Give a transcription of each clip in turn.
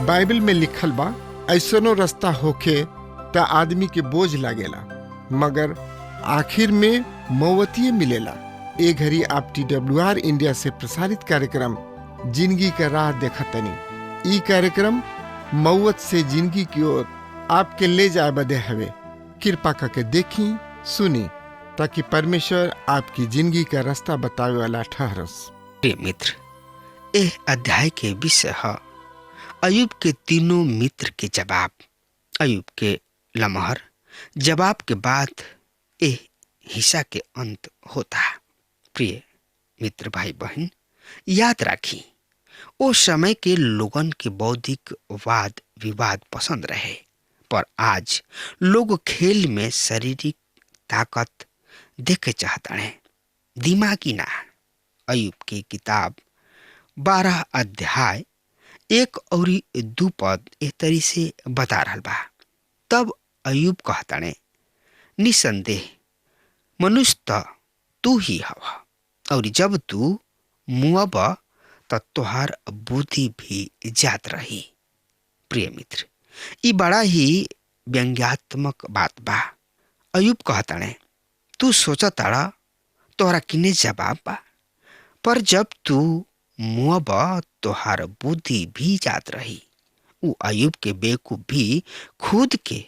Bible में लिखल बा, ऐसनो रास्ता होखे त आदमी के बोझ लागेला, मगर आखिर में मौवतिये मिलेला। ए घड़ी आप TWR इंडिया से प्रसारित कार्यक्रम जिंदगी का राह देखतनी। ई कार्यक्रम मौत से जिंदगी की ओर आपके ले जाए बदे हवे। कृपा करके देखी सुनी, ताकि परमेश्वर आपकी जिंदगी का रास्ता बतावे वाला ठहरस। प्रिय मित्र, एह अध्याय के विषय है अयुब के तीनों मित्र के जवाब। अयुब के लमहर जवाब के बाद एह हिस्सा के अंत होता। प्रिय मित्र भाई बहन, याद राखी, ओ समय के लोगन के बौद्धिक वाद विवाद पसंद रहे, पर आज लोग खेल में शारीरिक ताकत देखे चाहता है, दिमागी ना। अयुब की किताब 12 अध्याय 1 और 2 पद एह तरी से बता रहा बा। तब अयुब कहता ने, निसंदेह मनुष्य त तू ही हवा, और जब तू मुआब त तोहार बुद्धि भी जात रही। प्रिय मित्र, ई बड़ा ही व्यंग्यात्मक बात बा। अयुब कहता ने, तू सोचा ताड़ा तोहरा किने जवाब बा, पर जब तू मुआब तोहार बुद्धि भी जात रही। उ अयुब के बेवकूफ भी खुद के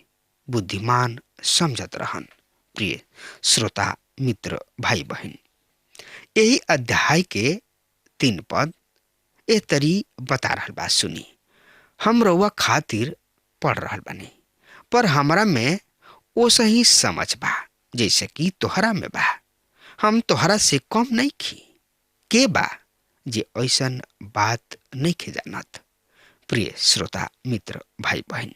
बुद्धिमान समझत रहन। प्रिय श्रोता मित्र भाई बहन, यही अध्याय के 3 पद ए तरी बता रहल बा। सुनी, हम रउआ खातिर पढ़ रहल बानी, पर हमरा में ओ सही समझ बा जैसे कि तोहरा में बा। हम तोहरा से कम नहीं खी। के बा जे ऐसन बात नहीं खे जानत। प्रिय श्रोता मित्र भाई बहन,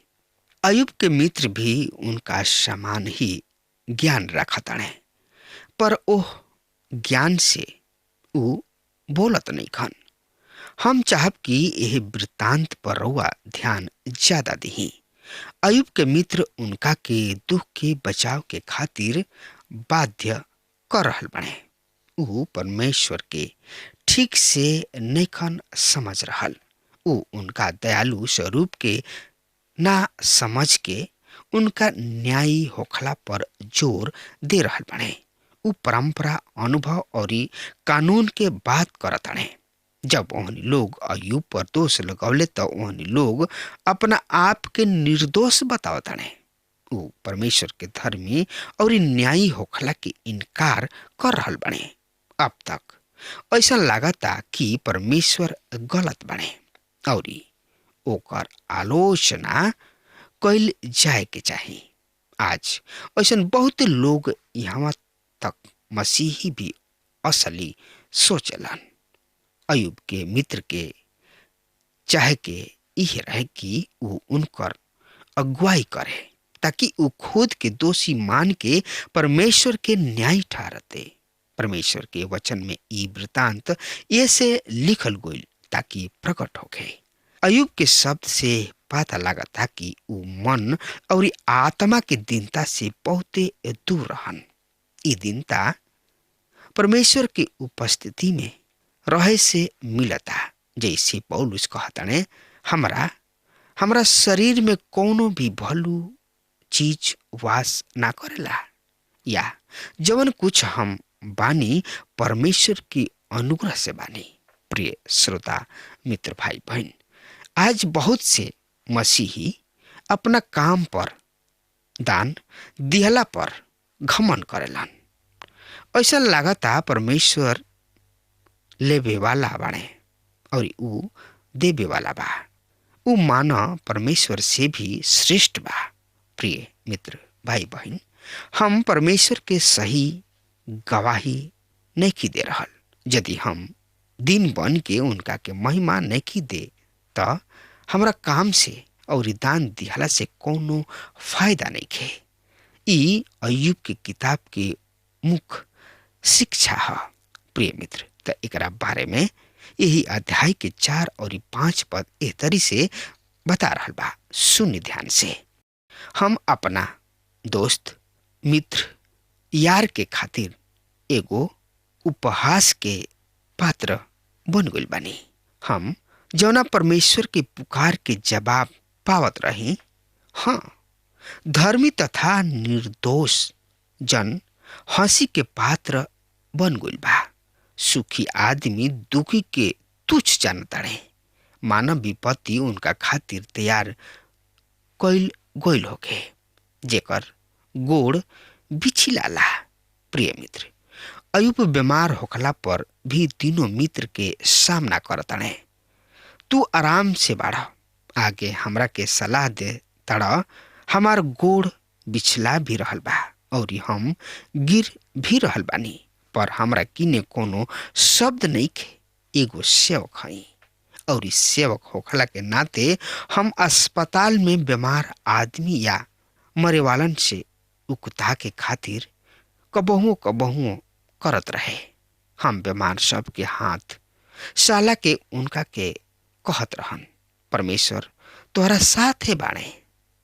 अयुब के मित्र भी उनका समान ही ज्ञान रखताणे, पर ओह ज्ञान से उ बोलत नहीं खन। हम चाहब कि यह वृत्तांत पर रउआ ध्यान ज्यादा दही। अयुब के मित्र उनका के दुख के बचाव के खातिर बाध्य कर रहल बने। उ परमेश्वर के ठीक से नैखन समझ रहल। उ उनका दयालु स्वरूप के ना समझ के उनका न्यायी होखला पर जोर दे रहल बने। उ परंपरा, अनुभव और कानून के बात करत हने। जब ओहनी लोग अयुब पर दोष लगौले तो ओहनी लोग अपना आप के निर्दोष बतावत हने। उ परमेश्वर के धर्मी और न्यायी होखला के इनकार कर रहल बने। अब तक ऐसा लागता कि परमेश्वर गलत बने और ओकर आलोचना कैल जाए के चाही। आज ऐसा बहुत लोग यहाँ तक मसीही भी असली सोचलन। अयुब के मित्र के चाहे के यह रहे कि वो उनकर अगुवाई करे, ताकि वो खुद के दोषी मान के परमेश्वर के न्याय ठहरते। परमेश्वर के वचन में ई वृतांत ऐसे लिखल गइल ताकि प्रकट होके। अयुब के शब्द से पता लागता कि उ मन और आत्मा के दीनता से बहुते दूर रहन। ई दीनता परमेश्वर के उपस्थिति में रहे से मिलता। जैसे पौलुस कहताने, हमरा शरीर में कोनो भी भलू चीज वास ना करेला, या जवन कुछ हम बानी परमेश्वर की अनुग्रह से बानी। प्रिय श्रोता मित्र भाई बहन, आज बहुत से मसीही अपना काम पर, दान दिहला पर घमन करेलन। ऐसा लागता परमेश्वर लेवे वाला बाणे और उ देवे वाला बा। उ माना परमेश्वर से भी श्रेष्ठ बा। प्रिय मित्र भाई बहन, हम परमेश्वर के सही गवाही नहीं दे रहल। यदि हम दिन बन के उनका के महिमा नहीं दे तो हमरा काम से और दान दिहला से कोनो फायदा नहीं खे। ई अयुब के किताब के मुख्य शिक्षा है। प्रिय मित्र, त एकरा बारे में यही अध्याय के 4 और 5 पद एह तरी से बता रहल बा। सुनि ध्यान से। हम अपना दोस्त, मित्र, यार के खातिर एगो उपहास के पात्र बन गइल बानी। हम जौना परमेश्वर के पुकार के जवाब पावत रही, हाँ, धर्मी तथा निर्दोष जन हंसी के पात्र बन गइल बा। सुखी आदमी दुखी के तुच्छ जानताड़े। मानव विपत्ति उनका खातिर तैयार कइल गइल होके, जेकर गोड़ बिछिलाला। प्रिय मित्र, अयुब बीमार होखला पर भी तीनों मित्र के सामना करताड़े। तू आराम से बाढ़, आगे हमरा के सलाह दे तड़ा। हमार गोड़ बिछला भी रहल बा और हम गिर भी रहल बानी, पर हमरा किने कोनो शब्द नहीं खे। एगो सेवक हई और इस सेवक होखला के नाते हम अस्पताल में बीमार आदमी या मरे वालन से उकता के खातिर कबहुओ कबहुओ करत रहे। हम बीमार सब के हाथ साला के उनका के कहत रहन, परमेश्वर तोहरा साथे बाणे,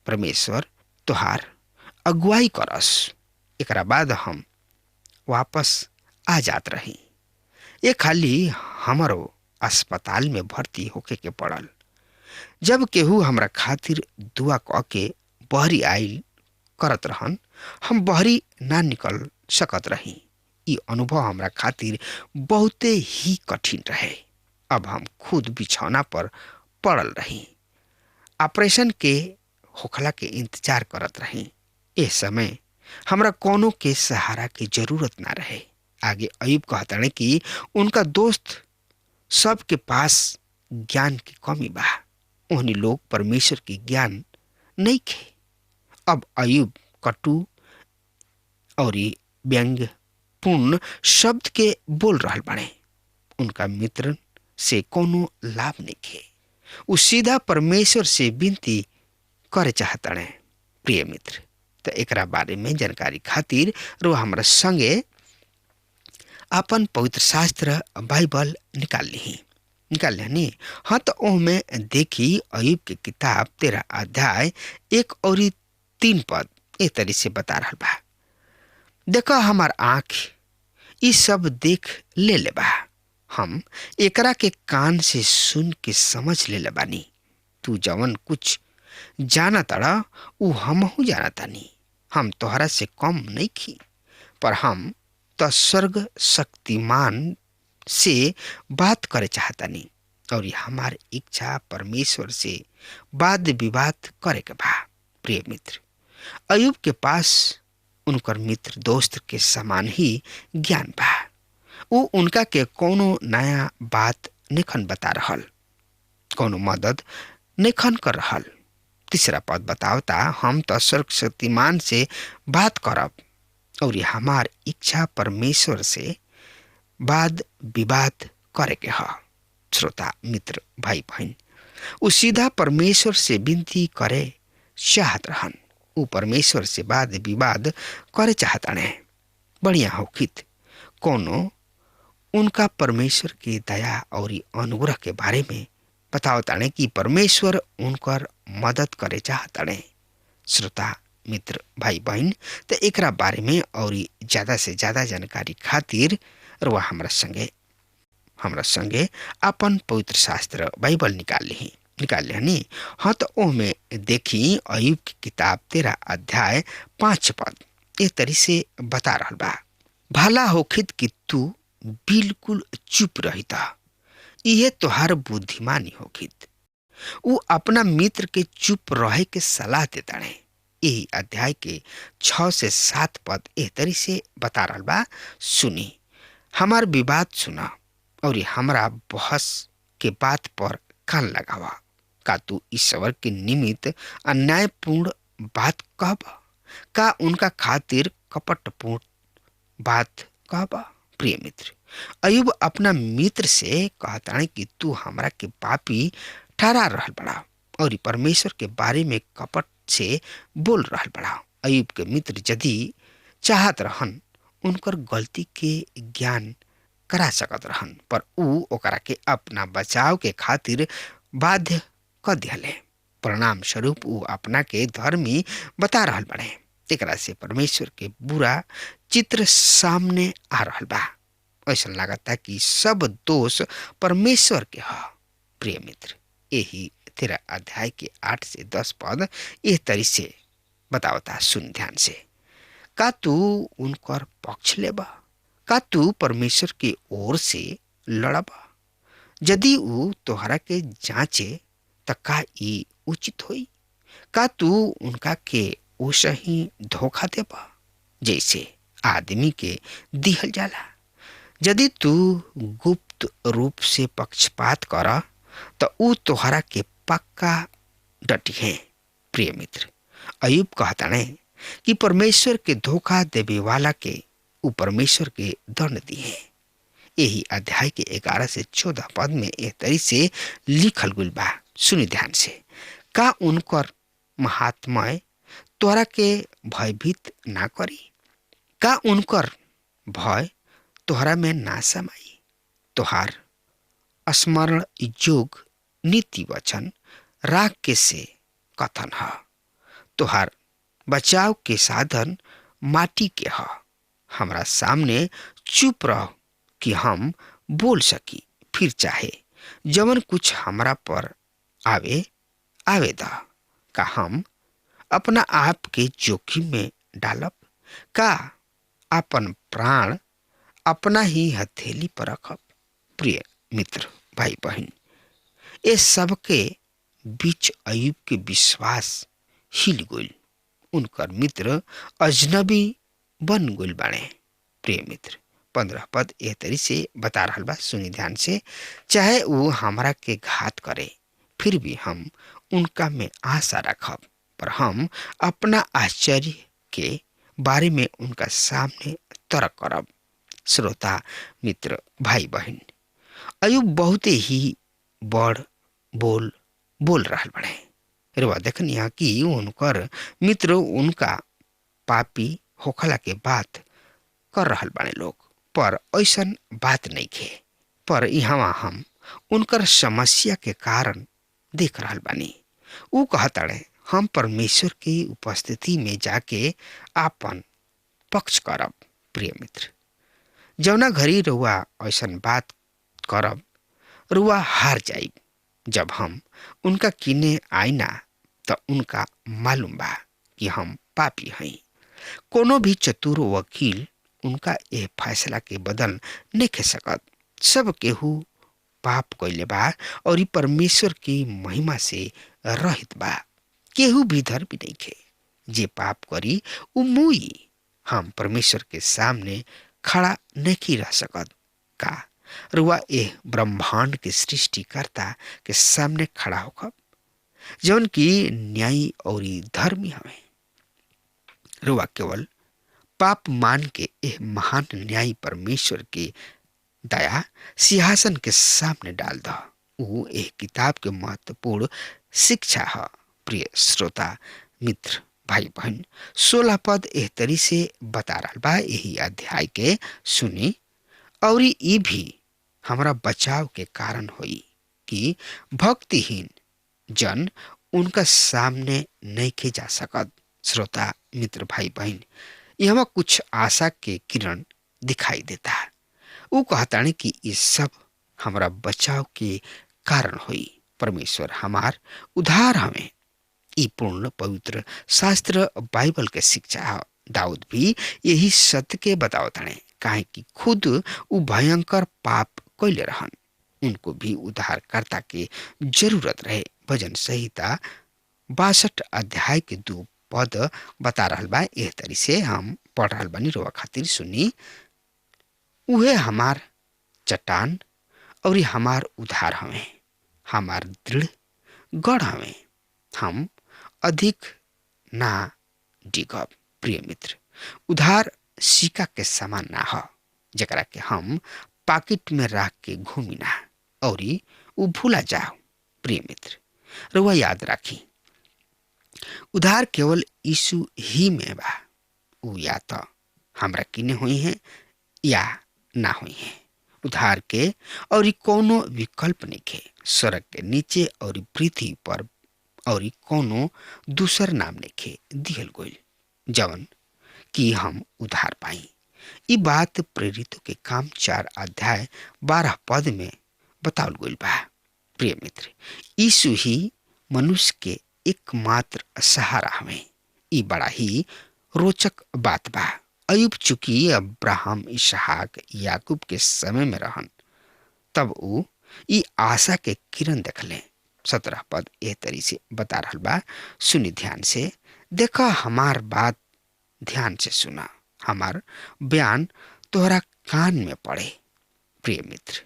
परमेश्वर तोहार अगुवाई करस। एकरा बाद हम वापस आ जात रही। ये खाली हमारो अस्पताल में भर्ती होके के पड़ल। जब केहू हमरा खातिर दुआ क के बहरी आइल करत रहन, हम बहरी ना निकल सकत रही। ई अनुभव हमरा खातिर बहुते ही कठिन रहे। अब हम खुद बिछौना पर पड़ल रही, ऑपरेशन के होखला के इंतजार करत रही। इस समय हमरा कोनो के सहारा की जरूरत ना रहे। आगे अयुब कहताड़े कि उनका दोस्त सब के पास ज्ञान की कमी बा। उन्हीं लोग परमेश्वर की ज्ञान नहीं खे। अब अयुब कटु और व्यंग पूर्ण शब्द के बोल रहल बाड़े। उनका मित्र से कोनो लाभ नहीं खे। उ सीधा परमेश्वर से विनती करे चाहताड़े। प्रिय मित्र, तो एकरा बारे में जानकारी खातिर रो हमरा संगे अपन पवित्र शास्त्र बाइबल निकाल ली। हाँ, तो ओहमे देखी अयुब के किताब 13 अध्याय 1 और 3 पद ए तरी से बता रहल बा। देखा, हमार आँख ई सब देख ले बा। हम एकरा के कान से सुन के समझ ले बानी। तू जवन कुछ जाना तड़ा उ हमहू जाना तानी। हम तोहरा से कम नहीं खी, पर हम तो स्वर्ग शक्तिमान से बात करे चाहतानी और हमार इच्छा परमेश्वर से वाद विवाद करे के बा। प्रिय मित्र, अयुब के पास उनकर मित्र दोस्त के समान ही ज्ञान बा। वो उनका के कोनो नया बात निखन बता रहल, कोनो मदद निखन कर रहल। तीसरा पद बतावता, हम तो स्वर्ग शक्तिमान से बात करब और हमार इच्छा परमेश्वर से वाद विवाद करे के ह। श्रोता मित्र भाई बहन, उ सीधा परमेश्वर से विनती करे चाहत रहन। उ परमेश्वर से वाद विवाद करे चाहताने। बढ़िया होखित कोनो उनका परमेश्वर की दया और अनुग्रह के बारे में बतावताने कि परमेश्वर उनकर मदद करे चाहताने। श्रोता मित्र भाई बहन, तो एकरा बारे में और ज्यादा से ज्यादा जानकारी खातिर रुआ हमरा संगे अपन पवित्र शास्त्र बाइबल निकाल ली। हाँ, तो ओहमे देखी अयुब की किताब 13 अध्याय 5 पद ए तरी से बता रहल बा। भला होखित कि तू बिल्कुल चुप रहिता, इहे तोहार बुद्धिमानी होखित। उ अपना मित्र के चुप रहे के सलाह देताड़े। यही अध्याय के 6 से 7 पद एह तरी से बता रहल बा। सुनी, हमार विवाद सुना और हमरा बहस के बात पर कान लगावा। का तू ईश्वर के निमित्त अन्यायपूर्ण बात कहब? का उनका खातिर कपटपूर्ण बात कहब? प्रिय मित्र, अयुब अपना मित्र से कहताने कि तू हमरा के पापी ठहरा रहल बड़ा और परमेश्वर के बारे में कपट से बोल रहल बड़ा। अयुब के मित्र यदि चाहत रहन उनकर गलती के ज्ञान करा सकत रहन, पर उ ओकरा के अपना बचाव के खातिर बाध्य कर दिहले। परिणाम स्वरूप वो अपना के धर्मी बता रहल बड़े। एकरा से परमेश्वर के बुरा चित्र सामने आ रहल बा। ऐसा लगता कि सब दोष परमेश्वर के ह। प्रिय मित्र, यही 13 अध्याय के 8 से 10 पद एह तरी से बतावता, सुन ध्यान से। का तू उनकर पक्ष लेबा? का तू परमेश्वर के ओर से लड़बा? यदि ऊ तोहरा के जांचे त का ई उचित होई? का तू उनका के ओसे ही धोखा देबा जैसे आदमी के दिहल जाला? यदि तू गुप्त रूप से पक्षपात कर तो ऊ तोहरा के पक्का डटी है। प्रिय मित्र, अयुब कहता है कि परमेश्वर के धोखा देवे वाला के ऊ परमेश्वर के दंड दिए। यही अध्याय के 11 से 14 पद में एक तरी से लिखल गुल बा। सुनी ध्यान से। का उनकर महात्मय तोरा के भयभीत ना करी? का उनकर भय तोहरा में ना समाई? तोहार स्मरण योग नीति वचन राग के से कथन ह। तोहार बचाव के साधन माटी के ह। हमरा सामने चुप रह कि हम बोल सकी, फिर चाहे जवन कुछ हमरा पर आवे दा। का हम अपना आप के जोखिम में डालब? का अपन प्राण अपना ही हथेली पर रखब? प्रिय मित्र, भाई बहन, ये सबके बीच अयुब के विश्वास हिल गइल। उनकर मित्र अजनबी बन गइल बाड़े। प्रिय मित्र, 15 पद एह तरी से बता रहल बा। सुनी ध्यान से। चाहे वो हमरा के घात करे, फिर भी हम उनका में आशा रखब, पर हम अपना आश्चर्य के बारे में उनका सामने तर्क करब। श्रोता मित्र, भाई बहन, अयुब बहुत ही बड़ बोल रहल बड़े। रुआ देखनी कि उनकर मित्र उनका पापी होखला के बात कर रहल बाड़े लोग, पर ऐसन बात नहीं खे। पर यहाँ हम उनकर समस्या के कारण देख रहल बानी। ऊ कहताड़े, हम परमेश्वर की उपस्थिति में जाके आपन पक्ष करब। प्रिय मित्र, जौना घड़ी रुआ ऐसन बात करब, रुआ हार जाइब। जब हम उनका किने आईना तो उनका मालूम बा कि हम पापी हई। कोनो भी चतुर वकील उनका यह फैसला के बदल नहीं खे सकत। सब केहू पाप कइले बा और ई परमेश्वर की महिमा से रहित बा। केहू भी धर्मी नहीं खे। जे पाप करी उ मुई। हम परमेश्वर के सामने खड़ा नहीं रह सकत। का रुआ एह ब्रह्मांड के सृष्टिकर्ता के सामने खड़ा होकर, जौन की न्यायी और धर्मी हवे? रुआ केवल पाप मान के एह महान न्यायी परमेश्वर के दया सिंहासन के सामने डाल द। ऊ एह किताब के महत्वपूर्ण शिक्षा है। प्रिय श्रोता मित्र, भाई बहन, 16 पद एह तरी से बता रहा बा। यही अध्याय के सुनी। और ई भी हमरा बचाव के कारण होई कि भक्तिहीन जन उनका सामने नहीं के जा सकत। श्रोता मित्र, भाई बहन, यहाँ कुछ आशा के किरण दिखाई देता है। वो कहता है कि ये सब हमरा बचाव के कारण होई। परमेश्वर हमार उद्धार हमें। ई पूर्ण पवित्र शास्त्र बाइबल के शिक्षा है। दाऊद भी यही सत्य के बतावत है, काहे कि खुद उ भयंकर पाप कैले रहन। उनको भी उद्धारकर्ता के जरूरत रहे। भजन संहिता 62 अध्याय के 2 पद बता रहल बा। एह तरी से हम पढ़ रहल बानी, रोवा खातिर सुनी। उहे हमार चट्टान और हमार उद्धार हमें, हमार दृढ़ गढ़ हमें, हम अधिक ना डिगब। प्रिय मित्र, उधार सिक्का के समान ना हो, जकरा के हम पाकिट में रख के घूमी ना और उ भूला जाओ। प्रिय मित्र, रुआ याद राखी, उधार केवल यीशु ही में बा। उ या तो हमरा किने हुई है या ना हुई है। उधार के और कोनो विकल्प नहीं के। सड़क के नीचे और पृथ्वी पर और कोनो दूसर नाम लेके दिहल गइल जवन कि हम उधार पाई। ई बात प्रेरितों के काम 4 अध्याय 12 पद में बतावल गइल बा। प्रिय मित्र, यीशु ही मनुष्य के एकमात्र सहारा हमें। ई बड़ा ही रोचक बात बा। अयुब चूंकि अब्राहम, इसहाक, याकूब के समय में रहन, तब ऊ ई आशा के किरण देखले। 17 पद एह तरी से बता रहल बा, सुनी ध्यान से, देखा हमार बात ध्यान से सुना, हमार बयान तोहरा कान में पड़े। प्रिय मित्र,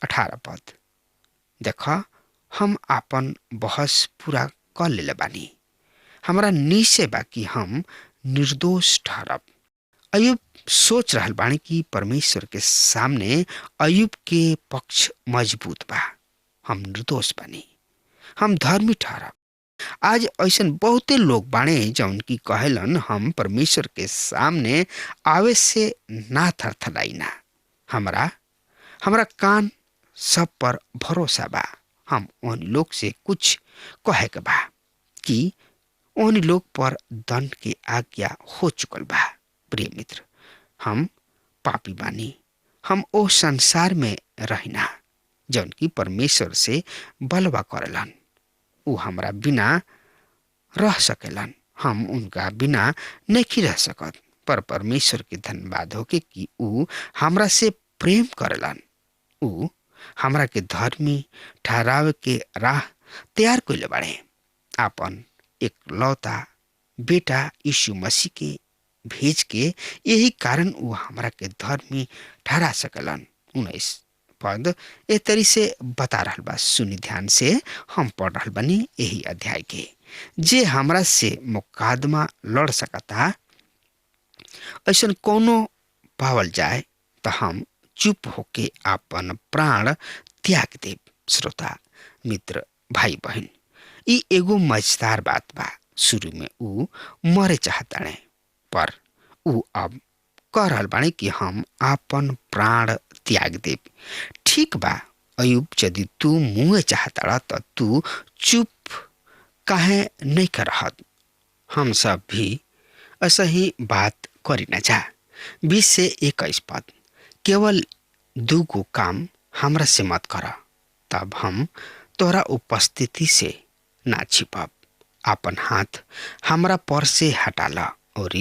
18 पद, देखा हम आपन बहस पूरा कर ले बानी, हमारा निश्चय बा कि हम निर्दोष ठहरब। अयुब सोच रहल बानी कि परमेश्वर के सामने अयुब के पक्ष मजबूत बा। हम निर्दोष बानी, हम धर्मी ठहरब। आज ऐसन बहुते लोग बाणे जौन की कहेलन हम परमेश्वर के सामने आवे से ना थरथराई ना। हमरा कान सब पर भरोसा बा। हम उन लोग से कुछ कहे के बा कि उन लोग पर दंड की आज्ञा हो चुकल बा। प्रिय मित्र, हम पापी बानी। हम ओ संसार में रहिना जौन की परमेश्वर से बलवा करेलन। ऊ हमरा बिना रह सकेलन, हम उनका बिना नहीं रह सकत। पर परमेश्वर के धन्यवाद होके कि ऊ हमरा से प्रेम करेलन। ऊ हमरा के धर्मी ठहरावे के राह तैयार कइले बाड़े। आपन एक लौता बेटा यीशु मसीह के भेज के यही कारण ऊ हमरा के धर्मी ठहरा सकलन। 19 पद ए तरी से बता रहल बा, सुनी ध्यान से, हम पढ़ रहल बनी यही अध्याय के। जे हमरा से मुकदमा लड़ सकता ऐसन कोनो पावल जाए तो हम चुप होके आपन प्राण त्याग देव। श्रोता मित्र भाई बहन, ई एगो मजेदार बात बा। शुरू में ऊ मरे चाहताणे, पर ऊ अब कह रहल बाणे कि हम आपन प्राण त्याग देव। ठीक बा अयुब, यदि तू मुँह चाहता तो तू चुप काहे नहीं कर रहत? हम सब भी ऐसा ही बात करी ना जा। 20 से 21 पद, केवल 2 गो काम हमरा से मत कर, तब हम तोहरा उपस्थिति से ना छिपब। आपन हाथ हमरा पर से हटाला और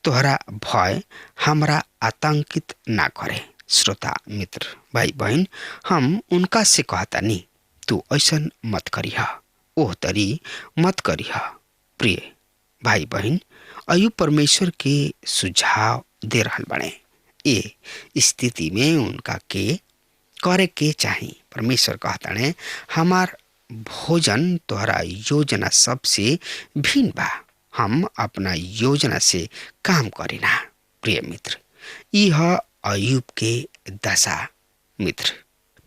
तोहरा भय हमरा आतंकित ना करे। श्रोता मित्र भाई बहन, हम उनका से कहता नहीं, तू ऐसन मत करिहा, ओह तरी मत करिहा। प्रिय भाई बहन, अयुब परमेश्वर के सुझाव दे रहल बने। ए स्थिति में उनका के करे के चाही। परमेश्वर कहता ने, हमार भोजन तोहरा योजना सबसे भिन्न बा, हम अपना योजना से काम करिना। प्रिय मित्र, यह अयुब के दशा मित्र।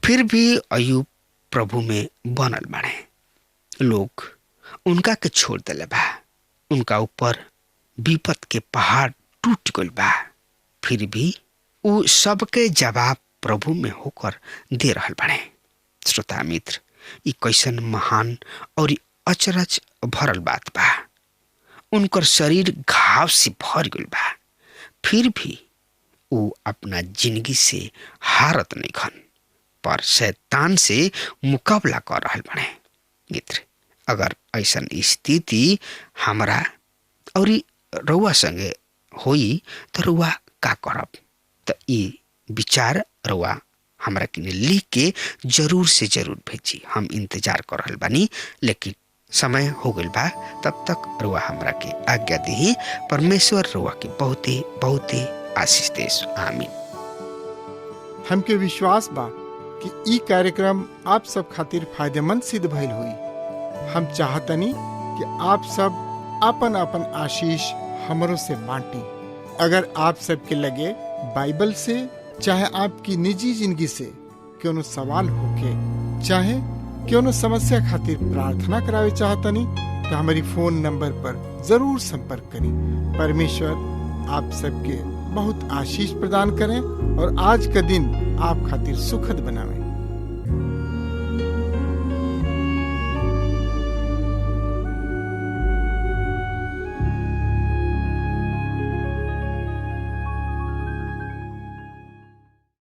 फिर भी अयुब प्रभु में बनल बने। लोग उनका के छोड़ दिले बा, उनका ऊपर विपत के पहाड़ टूट गइल बा, फिर भी ऊ सबके जवाब प्रभु में होकर दे रहल बने। श्रोता मित्र, ई कैसन महान और अचरज भरल बात बा। उनकर शरीर घाव से भर गइल बा, फिर भी ऊ अपना जिंदगी से हारत नहीं खन, पर शैतान से मुकाबला कर रहल बने। मित्र, अगर ऐसन स्थिति हमरा और रउआ संगे होई तो रउआ का करब? तो ई विचार रउआ हमरा के लिख के जरूर से जरूर भेजी। हम इंतजार कर रहल बानी, लेकिन समय हो गइल बा। तब तक रउआ हमरा के आज्ञा दी। परमेश्वर रउआ के बहुते बहुते आशीष देस। आमीन। हमके विश्वास बा कि ई कार्यक्रम आप सब खातिर फायदेमंद सिद्ध भइल हुई। हम चाहतनी कि आप सब आपन आपन आशीष हमरो से बांटी। अगर आप सबके लगे बाइबल से चाहे आपकी निजी जिंदगी से कोनो सवाल होके, चाहे कोनो समस्या खातिर प्रार्थना करावे चाहतनी, तो हमारी फोन नंबर पर जरूर संपर्क करें। परमेश्वर आप सबके बहुत आशीष प्रदान करें और आज का दिन आप खातिर सुखद बनावे।